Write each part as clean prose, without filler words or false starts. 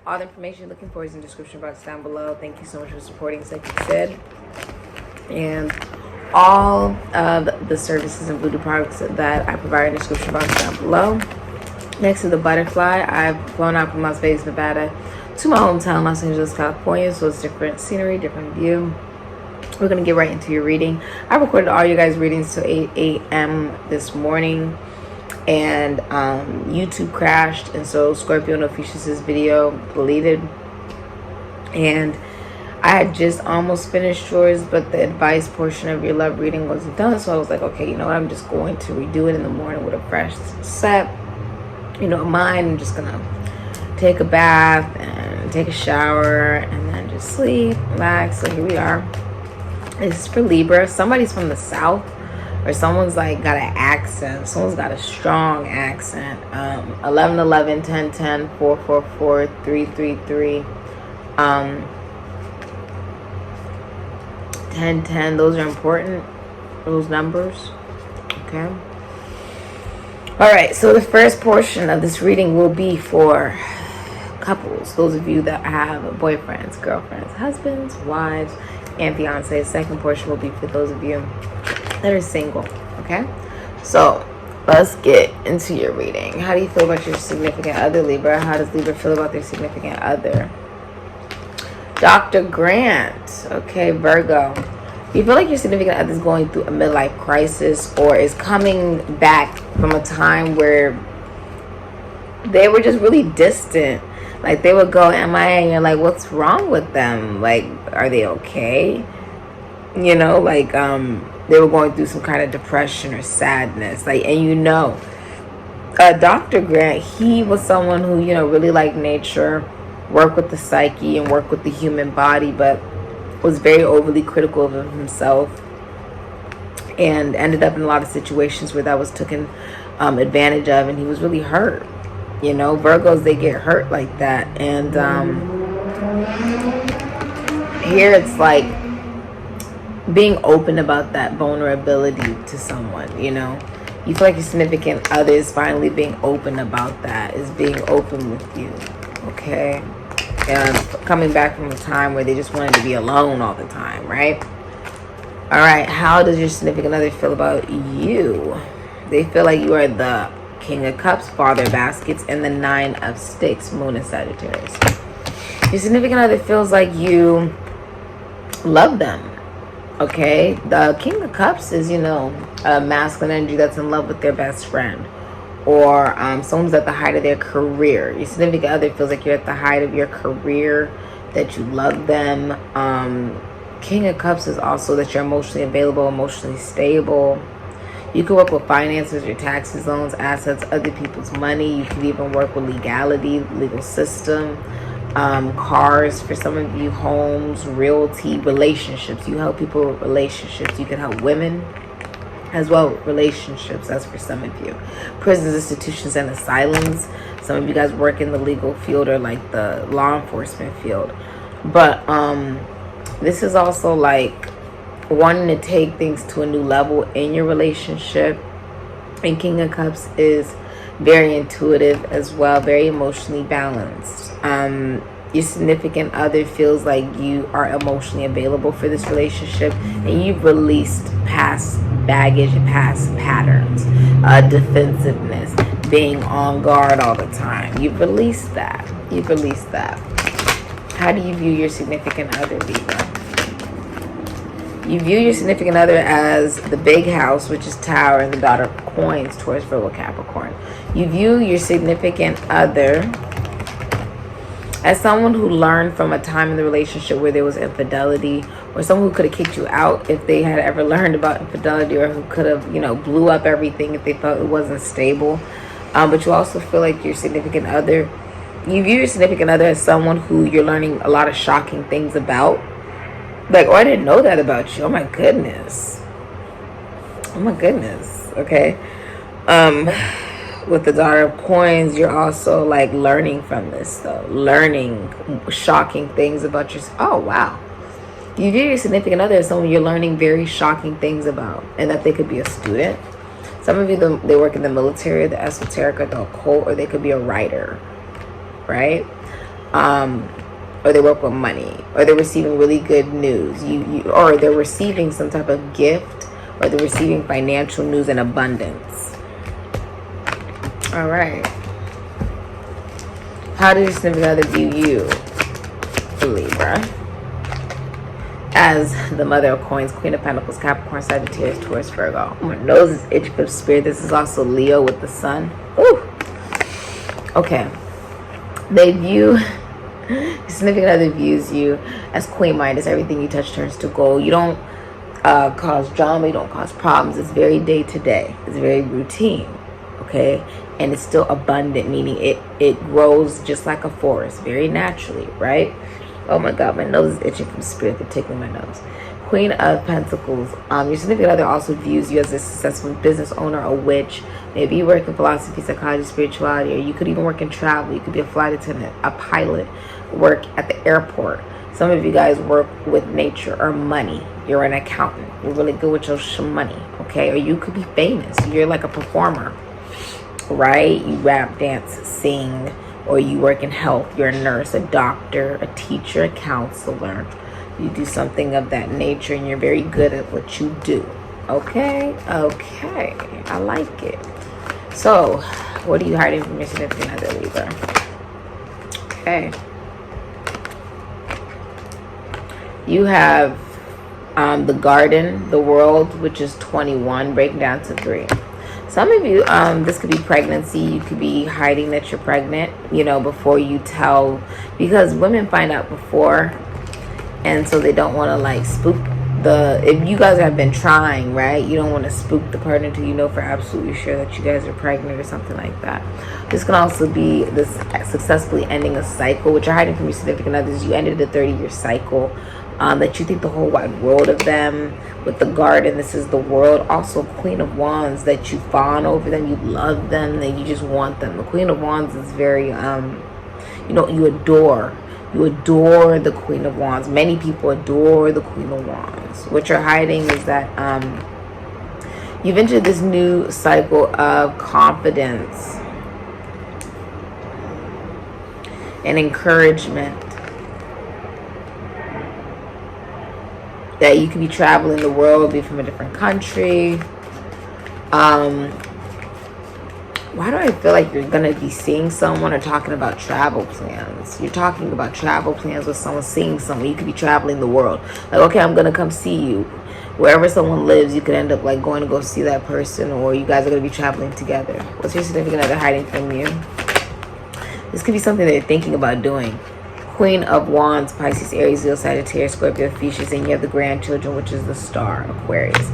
All the information you're looking for is in the description box down below. Thank you so much for supporting Sikiksyd. And all of the services and voodoo products that I provide in the description box down below. Next to the butterfly, I've flown out from Las Vegas, Nevada to my hometown, Los Angeles, California. So it's different scenery, different view. We're going to get right into your reading. I recorded all you guys' readings till 8 a.m. this morning. And YouTube crashed. And so Scorpio no features this video deleted. And I had just almost finished yours, but the advice portion of your love reading wasn't done. So I was like, okay, you know what? I'm just going to redo it in the morning with a fresh set. You know, mine. I'm just going to take a bath and take a shower and then just sleep, relax. So here we are. This is for Libra. Somebody's from the South, or someone's like got an accent. Someone's got a strong accent. 11 11 10 10 4 4 4 3 3 3 10 10. Those are important, those numbers. Okay. All right, so the first portion of this reading will be for couples, those of you that have boyfriends, girlfriends, husbands, wives, and fiancés. Second portion will be for those of you that are single. Okay, so let's get into your reading. How do you feel about your significant other, Libra? How does Libra feel about their significant other? Dr. Grant. Okay, Virgo. You feel like your significant other is going through a midlife crisis, or is coming back from a time where they were just really distant. Like they would go MIA and you're like, what's wrong with them? Like, are they okay? You know, like they were going through some kind of depression or sadness. Like, and you know, Dr. Grant, he was someone who, you know, really liked nature, worked with the psyche and worked with the human body, but was very overly critical of himself and ended up in a lot of situations where that was taken advantage of, and he was really hurt. You know, Virgos, they get hurt like that. And here it's like being open about that vulnerability to someone, you know. You feel like your significant other is finally being open about that, is being open with you, okay? And coming back from a time where they just wanted to be alone all the time, right? All right, how does your significant other feel about you? They feel like you are the King of Cups, Father of Baskets, and the Nine of Sticks, Moon and Sagittarius. Your significant other feels like you love them, okay? The King of Cups is, you know, a masculine energy that's in love with their best friend, or someone's at the height of their career. Your significant other feels like you're at the height of your career, that you love them. King of Cups is also that you're emotionally available, emotionally stable. You can work with finances, your taxes, loans, assets, other people's money. You can even work with legality, legal system, cars for some of you, homes, realty, relationships. You help people with relationships. You can help women as well with relationships. That's for some of you. Prisons, institutions, and asylums. Some of you guys work in the legal field or like the law enforcement field. But this is also like wanting to take things to a new level in your relationship. And King of Cups is very intuitive as well, very emotionally balanced. Your significant other feels like you are emotionally available for this relationship, and you've released past baggage and past patterns, defensiveness, being on guard all the time. You've released that. You've released that. How do you view your significant other, Libra? You view your significant other as the big house, which is Tower, and the daughter of coins, Taurus, Virgo, Capricorn. You view your significant other as someone who learned from a time in the relationship where there was infidelity, or someone who could have kicked you out if they had ever learned about infidelity, or who could have, you know, blew up everything if they felt it wasn't stable. But you also feel like your significant other, you view your significant other as someone who you're learning a lot of shocking things about. Like, oh, I didn't know that about you. Oh my goodness. Oh my goodness. Okay. With the daughter of coins, you're also like learning from this though. Learning shocking things about yourself. Oh wow. You view your significant other as someone you're learning very shocking things about, and that they could be a student. Some of you, they work in the military, the esoteric, or the occult, or they could be a writer, right? or they work with money, or they're receiving really good news, or they're receiving some type of gift, or they're receiving financial news in abundance. All right. How does your significant other view you, Libra? As the Mother of Coins, Queen of Pentacles, Capricorn, Sagittarius, Taurus, Virgo. Oh, my nose is itching for spirit. This is also Leo with the sun. Ooh. Okay. They view, your significant other views you as Queen Midas. Everything you touch turns to gold. You don't cause drama. You don't cause problems. It's very day to day. It's very routine. Okay. And it's still abundant, meaning it grows just like a forest, very naturally, right? Oh my God, my nose is itching from spirit. They're tickling my nose. Queen of Pentacles. Your significant other also views you as a successful business owner, a witch. Maybe you work in philosophy, psychology, spirituality, or you could even work in travel. You could be a flight attendant, a pilot, work at the airport. Some of you guys work with nature or money. You're an accountant. You're really good with your money, okay? Or you could be famous. You're like a performer, right? You rap, dance, sing. Or you work in health, you're a nurse, a doctor, a teacher, a counselor. You do something of that nature and you're very good at what you do. Okay, okay, I like it. So, what are you hiding from your significant other, Libra? Okay. You have the garden, the world, which is 21, breaking down to 3. Some of you, this could be pregnancy. You could be hiding that you're pregnant, you know, before you tell, because women find out before, and so they don't want to like spook if you guys have been trying, right? You don't want to spook the partner until you know for absolutely sure that you guys are pregnant or something like that. This can also be this successfully ending a cycle, which you're hiding from your significant others. You ended a 30-year cycle. That you think the whole wide world of them. With the garden, this is the world. Also Queen of Wands, that you fawn over them, you love them, that you just want them. The Queen of Wands is very you know, you adore the Queen of Wands. Many people adore the Queen of Wands. What you're hiding is that you've entered this new cycle of confidence and encouragement. That you could be traveling the world, be from a different country. Why do I feel like you're going to be seeing someone or talking about travel plans? You're talking about travel plans with someone, seeing someone. You could be traveling the world. Like, okay, I'm going to come see you. Wherever someone lives, you could end up like going to go see that person, or you guys are going to be traveling together. What's your significant other hiding from you? This could be something that you're thinking about doing. Queen of Wands, Pisces, Aries, Leo, Sagittarius, Scorpio, Thesis, and you have the grandchildren, which is the star, Aquarius.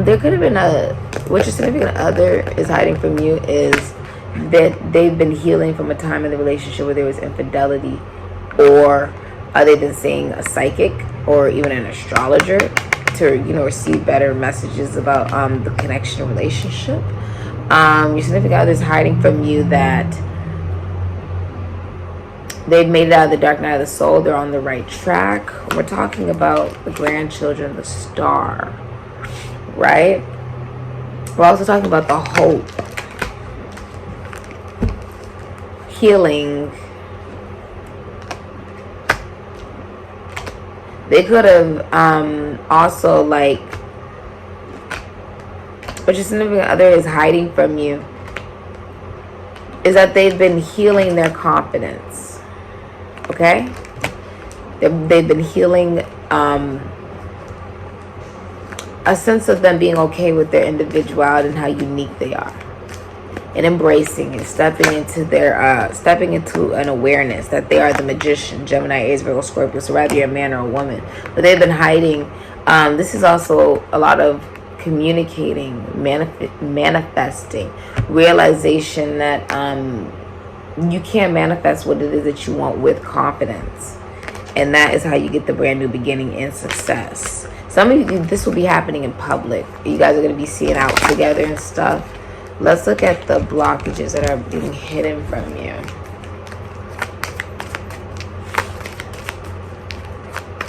There could have been what your significant other is hiding from you is that they've been healing from a time in the relationship where there was infidelity, or they've been seeing a psychic or even an astrologer to, you know, receive better messages about the connection relationship. Your significant other is hiding from you that they've made it out of the dark night of the soul. They're on the right track. We're talking about the grandchildren, the star, right? We're also talking about the hope, healing. They could have also, like, what your significant other is hiding from you is that they've been healing their confidence. Okay, they've been healing a sense of them being okay with their individuality and how unique they are, and embracing it, stepping into an awareness that they are the magician, Gemini, Aries, Virgo, Scorpio. So whether you're a man or a woman, but they've been hiding. This is also a lot of communicating, manifesting, realization that you can manifest what it is that you want with confidence. And that is how you get the brand new beginning and success. Some of you, this will be happening in public. You guys are going to be seeing out together and stuff. Let's look at the blockages that are being hidden from you.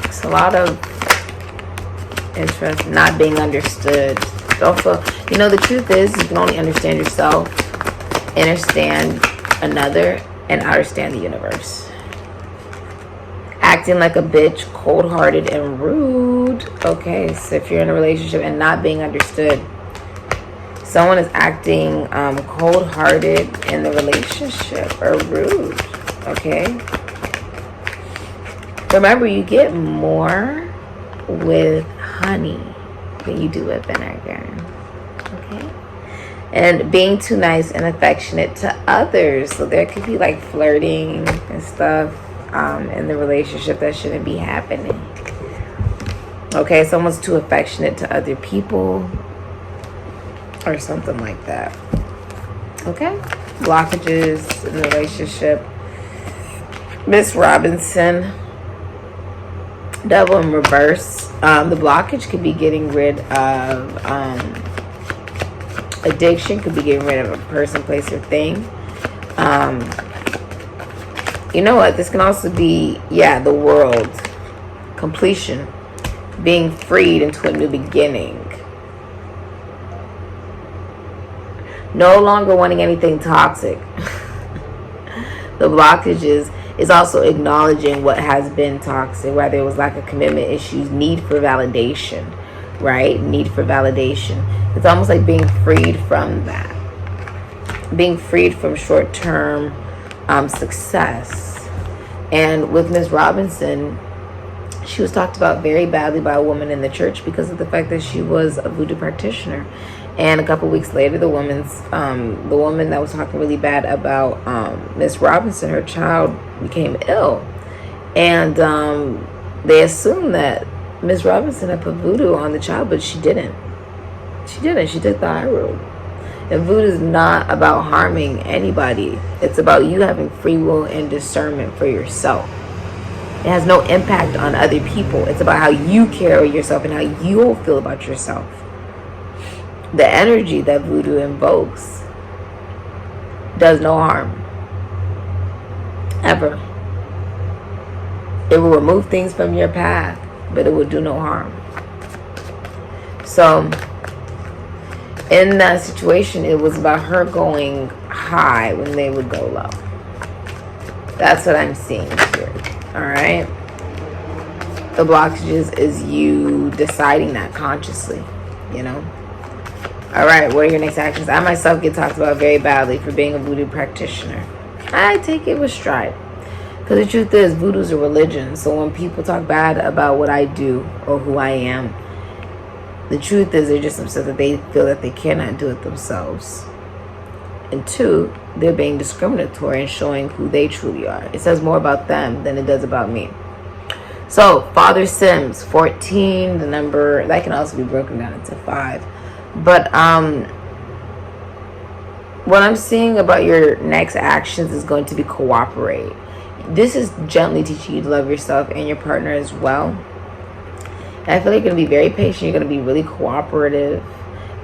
It's a lot of interest, not being understood. Also, you know, the truth is you can only understand yourself, understand another, and understand the universe. acting like a bitch, cold-hearted, and rude. Okay, so if you're in a relationship and not being understood, someone is acting cold-hearted in the relationship or rude. Okay. Remember, you get more with honey than you do with vinegar. Okay. And being too nice and affectionate to others. So there could be like flirting and stuff in the relationship that shouldn't be happening. Okay, someone's too affectionate to other people or something like that. Okay, blockages in the relationship. Miss Robinson, Devil in reverse. The blockage could be getting rid of addiction, could be getting rid of a person, place, or thing. You know what? This can also be, the world. Completion. Being freed into a new beginning. No longer wanting anything toxic. The blockage is also acknowledging what has been toxic, whether it was lack of commitment issues, need for validation, right? Need for validation. It's almost like being freed from that. Being freed from short-term success. And with Miss Robinson, she was talked about very badly by a woman in the church because of the fact that she was a voodoo practitioner. And a couple weeks later, the woman that was talking really bad about Miss Robinson, her child became ill. And they assumed that Miss Robinson had put voodoo on the child, but she didn't. She didn't. She took the high road. And voodoo is not about harming anybody. It's about you having free will and discernment for yourself. It has no impact on other people. It's about how you carry yourself and how you feel about yourself. The energy that voodoo invokes does no harm. Ever. It will remove things from your path, but it will do no harm. So, in that situation, it was about her going high when they would go low. That's what I'm seeing here. Alright? The blockages is you deciding that consciously, you know? Alright, what are your next actions? I myself get talked about very badly for being a voodoo practitioner. I take it with stride. Because the truth is, voodoo is a religion. So when people talk bad about what I do or who I am, the truth is they're just upset that they feel that they cannot do it themselves. And two, they're being discriminatory and showing who they truly are. It says more about them than it does about me. So, Father Sims, 14, the number, that can also be broken down into 5. But what I'm seeing about your next actions is going to be cooperate. This is gently teaching you to love yourself and your partner as well. And I feel like you're going to be very patient. You're going to be really cooperative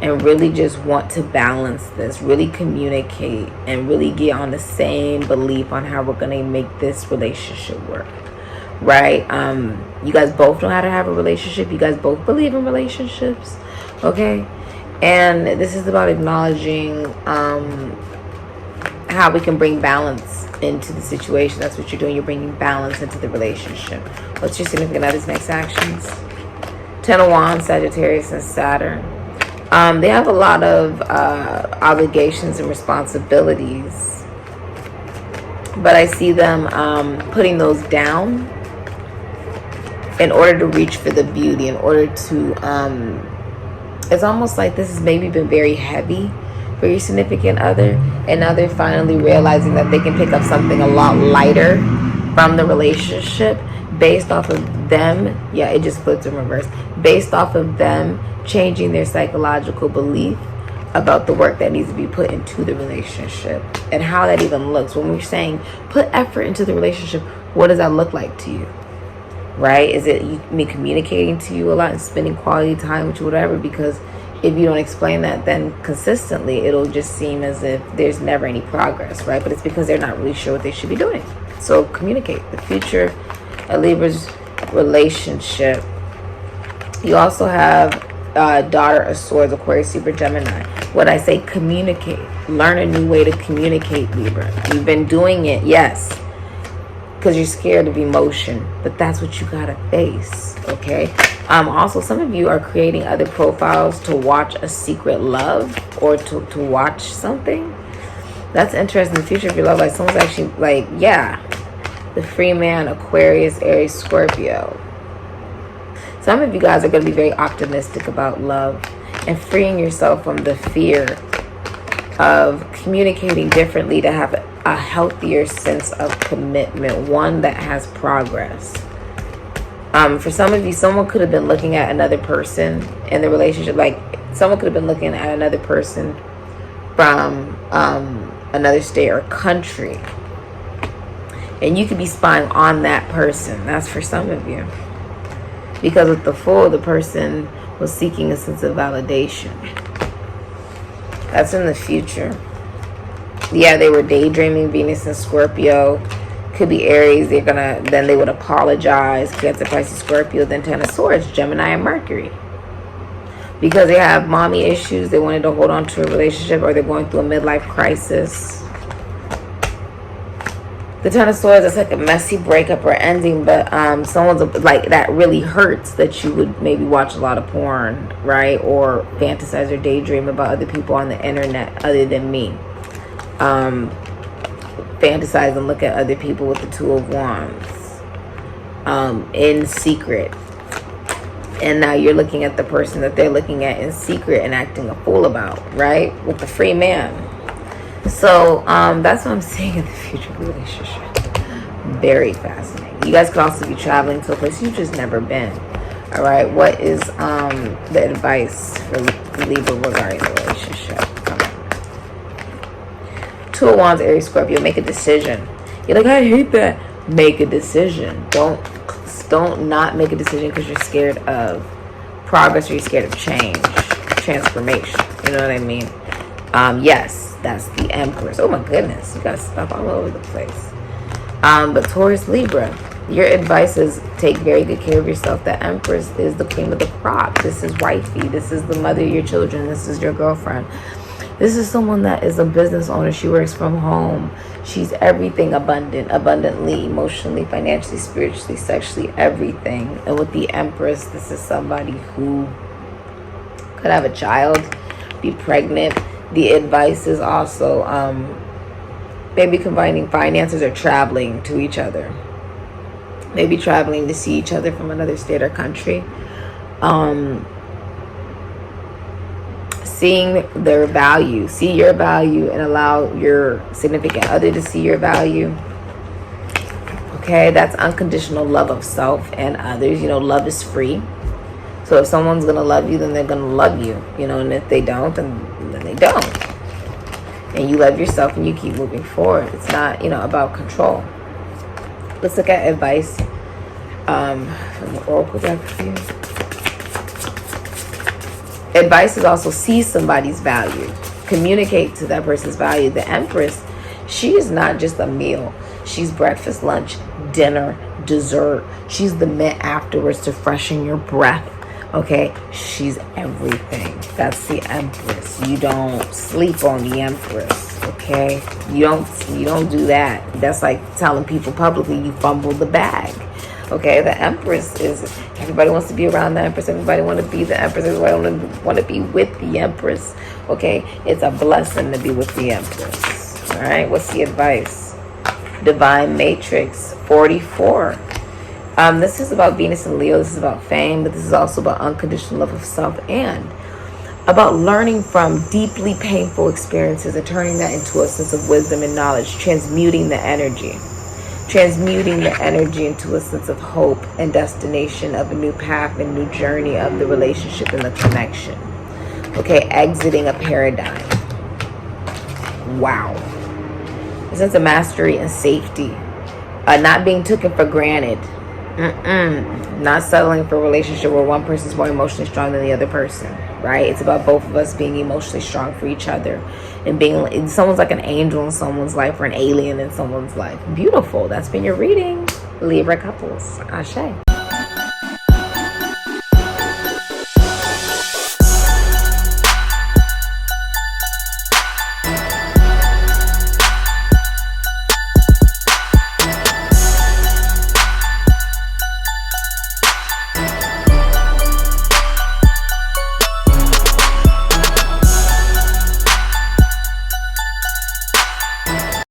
and really just want to balance this, really communicate and really get on the same belief on how we're going to make this relationship work. Right? You guys both know how to have a relationship. You guys both believe in relationships. Okay? And this is about acknowledging how we can bring balance into the situation. That's what you're doing. You're bringing balance into the relationship. What's your significant other's next actions? 10 of Wands, Sagittarius, and Saturn. They have a lot of obligations and responsibilities. But I see them putting those down in order to reach for the beauty, in order to... it's almost like this has maybe been very heavy for your significant other, and now they're finally realizing that they can pick up something a lot lighter from the relationship based off of them. Yeah, it just flipped in reverse. Based off of them changing their psychological belief about the work that needs to be put into the relationship and how that even looks. When we're saying put effort into the relationship, what does that look like to you? Right? Is it me communicating to you a lot and spending quality time with you, whatever? Because if you don't explain that, then consistently it'll just seem as if there's never any progress, right? But it's because they're not really sure what they should be doing. So communicate. The future of Libra's relationship. You also have Daughter of Swords, Aquarius, Libra, Gemini. What I say, communicate. Learn a new way to communicate, Libra. You've been doing it, yes. because you're scared of emotion, but that's what you gotta face. Okay. Also, some of you are creating other profiles to watch a secret love, or to watch something. That's interesting. The future of your love life, someone's actually like, yeah, the free man, Aquarius, Aries, Scorpio. Some of you guys are going to be very optimistic about love and freeing yourself from the fear of communicating differently to have a healthier sense of commitment, one that has progress. For some of you, someone could have been looking at another person in the relationship. Like, someone could have been looking at another person from another state or country. And you could be spying on that person. That's for some of you. Because with the Fool, the person was seeking a sense of validation. That's in the future. Yeah, they were daydreaming. Venus and Scorpio. Could be Aries. Then they would apologize. Cancer, Pisces, Scorpio. Then Ten of Swords, Gemini and Mercury. Because they have mommy issues. They wanted to hold on to a relationship, or they're going through a midlife crisis. The Ten of Swords is like a messy breakup or ending, but someone's like, that really hurts, that you would maybe watch a lot of porn, right? Or fantasize or daydream about other people on the internet other than me. Fantasize and look at other people with the Two of Wands in secret. And now you're looking at the person that they're looking at in secret and acting a fool about, right? With the free man. So that's what I'm saying in the future relationship. Very fascinating. You guys could also be traveling to a place you've just never been. All right. What is the advice for Libra regarding the relationship? Two of Wands, Aries, Scorpio. Make a decision. You're like, I hate that. Make a decision. Don't not make a decision because you're scared of progress, or you're scared of change, transformation. You know what I mean? Yes, that's the Empress. Oh my goodness, you got stuff all over the place. But Taurus, Libra, your advice is take very good care of yourself. The Empress is the queen of the crop. This is wifey. This is the mother of your children. This is your girlfriend. This is someone that is a business owner. She works from home. She's everything abundantly, emotionally, financially, spiritually, sexually, everything. And with the Empress, this is somebody who could have a child, be pregnant. The advice is also maybe combining finances or traveling to each other. Maybe traveling to see each other from another state or country. Seeing their value. See your value and allow your significant other to see your value. Okay, that's unconditional love of self and others. You know, love is free. So if someone's going to love you, then they're going to love you. You know, and if they don't, then they don't. And you love yourself and you keep moving forward. It's not, you know, about control. Let's look at advice from the Oracle deck for you. Advice is also see somebody's value. Communicate to that person's value. The Empress, she is not just a meal. She's breakfast, lunch, dinner, dessert. She's the mint afterwards to freshen your breath. Okay, she's everything. That's the Empress. You don't sleep on the Empress. Okay, you don't do that. That's like telling people publicly you fumbled the bag. Okay, the Empress is, everybody wants to be around the Empress. Everybody want to be the Empress. Everybody want to be with the Empress. Okay, it's a blessing to be with the Empress. All right, what's the advice? Divine Matrix 44. This is about Venus and Leo. This is about fame, but this is also about unconditional love of self and about learning from deeply painful experiences and turning that into a sense of wisdom and knowledge, transmuting the energy into a sense of hope and destination of a new path and new journey of the relationship and the connection. Okay, exiting a paradigm. Wow. A sense of mastery and safety. Not being taken for granted. Not settling for a relationship where one person's more emotionally strong than the other person, right? It's about both of us being emotionally strong for each other and being, someone's like an angel in someone's life or an alien in someone's life. Beautiful. That's been your reading, Libra couples. Ashe.